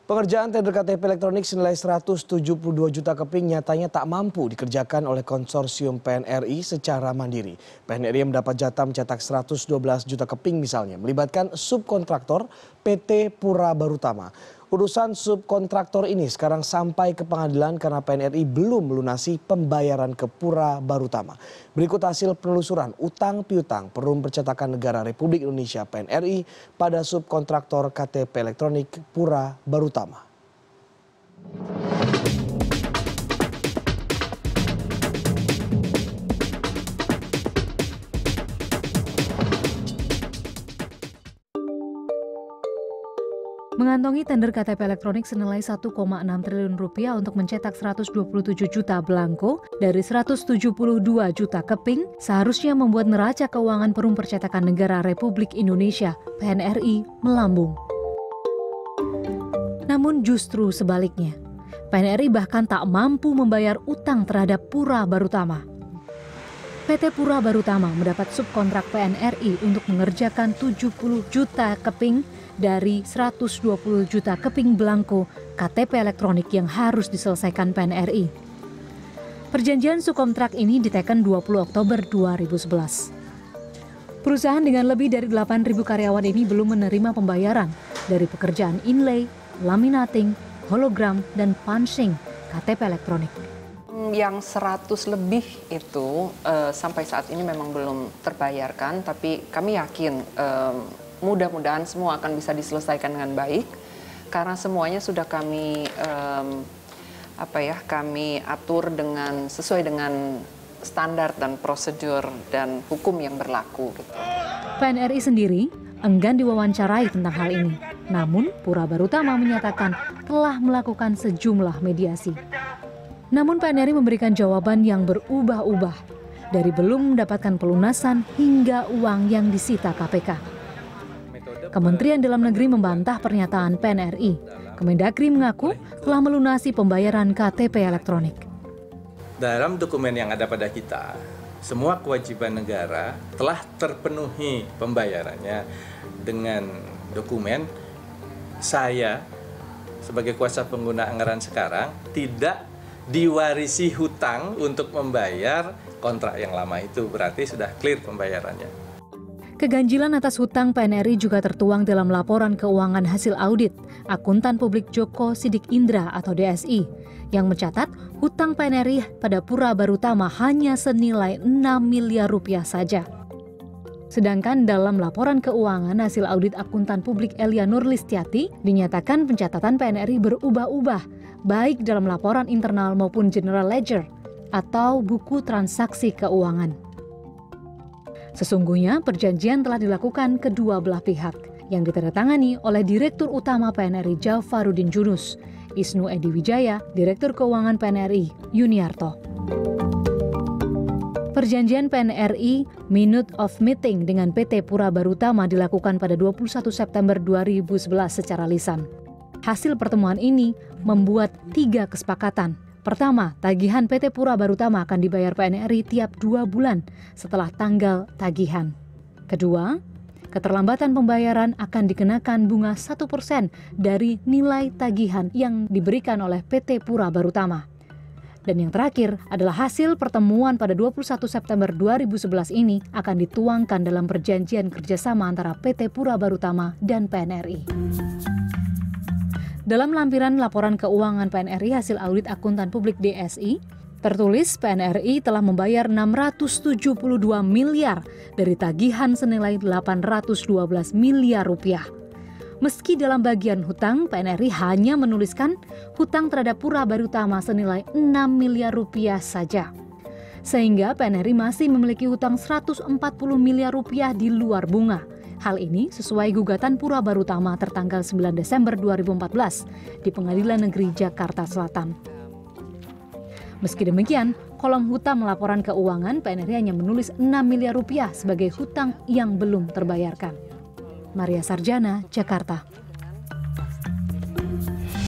Pengerjaan tender KTP elektronik senilai 172 juta keping nyatanya tak mampu dikerjakan oleh konsorsium PNRI secara mandiri. PNRI mendapat jatah mencetak 112 juta keping misalnya, melibatkan subkontraktor PT Pura Barutama. Urusan subkontraktor ini sekarang sampai ke pengadilan karena PNRI belum melunasi pembayaran ke Pura Barutama. Berikut hasil penelusuran utang piutang Perum Percetakan Negara Republik Indonesia PNRI pada subkontraktor KTP elektronik Pura Barutama. Mengantongi tender KTP elektronik senilai 1,6 triliun rupiah untuk mencetak 127 juta belangko dari 172 juta keping seharusnya membuat neraca keuangan Perum Percetakan Negara Republik Indonesia (PNRI) melambung. Namun justru sebaliknya, PNRI bahkan tak mampu membayar utang terhadap Pura Barutama. PT Pura Barutama mendapat subkontrak PNRI untuk mengerjakan 70 juta keping dari 120 juta keping belangko KTP elektronik yang harus diselesaikan PNRI. Perjanjian subkontrak ini diteken 20 Oktober 2011. Perusahaan dengan lebih dari 8.000 karyawan ini belum menerima pembayaran dari pekerjaan inlay, laminating, hologram, dan punching KTP elektronik. Yang 100 lebih itu sampai saat ini memang belum terbayarkan, tapi kami yakin mudah-mudahan semua akan bisa diselesaikan dengan baik karena semuanya sudah kami kami atur dengan sesuai dengan standar dan prosedur dan hukum yang berlaku. PNRI sendiri enggan diwawancarai tentang hal ini. Namun Pura Barutama menyatakan telah melakukan sejumlah mediasi. Namun PNRI memberikan jawaban yang berubah-ubah, dari belum mendapatkan pelunasan hingga uang yang disita KPK. Kementerian Dalam Negeri membantah pernyataan PNRI. Kemendagri mengaku telah melunasi pembayaran KTP elektronik. Dalam dokumen yang ada pada kita, semua kewajiban negara telah terpenuhi pembayarannya dengan dokumen. Saya sebagai kuasa pengguna anggaran sekarang tidak diwarisi hutang untuk membayar kontrak yang lama itu, berarti sudah clear pembayarannya. Keganjilan atas hutang PNRI juga tertuang dalam laporan keuangan hasil audit Akuntan Publik Djoko Sidik Indra atau DSI yang mencatat hutang PNRI pada Pura Barutama hanya senilai 6 miliar rupiah saja. Sedangkan dalam laporan keuangan hasil audit Akuntan Publik Elia Nurlistiati dinyatakan pencatatan PNRI berubah-ubah baik dalam laporan internal maupun general ledger atau buku transaksi keuangan. Sesungguhnya perjanjian telah dilakukan kedua belah pihak yang ditandatangani oleh Direktur Utama PNRI Jafarudin Junus, Isnu Edy Wijaya, Direktur Keuangan PNRI Yuniarto. Perjanjian PNRI Minute of Meeting dengan PT Pura Barutama dilakukan pada 21 September 2011 secara lisan. Hasil pertemuan ini membuat 3 kesepakatan. Pertama, tagihan PT Pura Barutama akan dibayar PNRI tiap 2 bulan setelah tanggal tagihan. Kedua, keterlambatan pembayaran akan dikenakan bunga 1% dari nilai tagihan yang diberikan oleh PT Pura Barutama. Dan yang terakhir adalah hasil pertemuan pada 21 September 2011 ini akan dituangkan dalam perjanjian kerjasama antara PT Pura Barutama dan PNRI. Dalam lampiran laporan keuangan PNRI hasil audit akuntan publik DSI, tertulis PNRI telah membayar 672 miliar dari tagihan senilai 812 miliar rupiah. Meski dalam bagian hutang, PNRI hanya menuliskan hutang terhadap Pura Barutama senilai 6 miliar rupiah saja. Sehingga PNRI masih memiliki hutang 140 miliar rupiah di luar bunga. Hal ini sesuai gugatan Pura Barutama tertanggal 9 Desember 2014 di Pengadilan Negeri Jakarta Selatan. Meski demikian, kolom hutang laporan keuangan PNRI hanya menulis 6 miliar rupiah sebagai hutang yang belum terbayarkan. Maria Sarjana, Jakarta.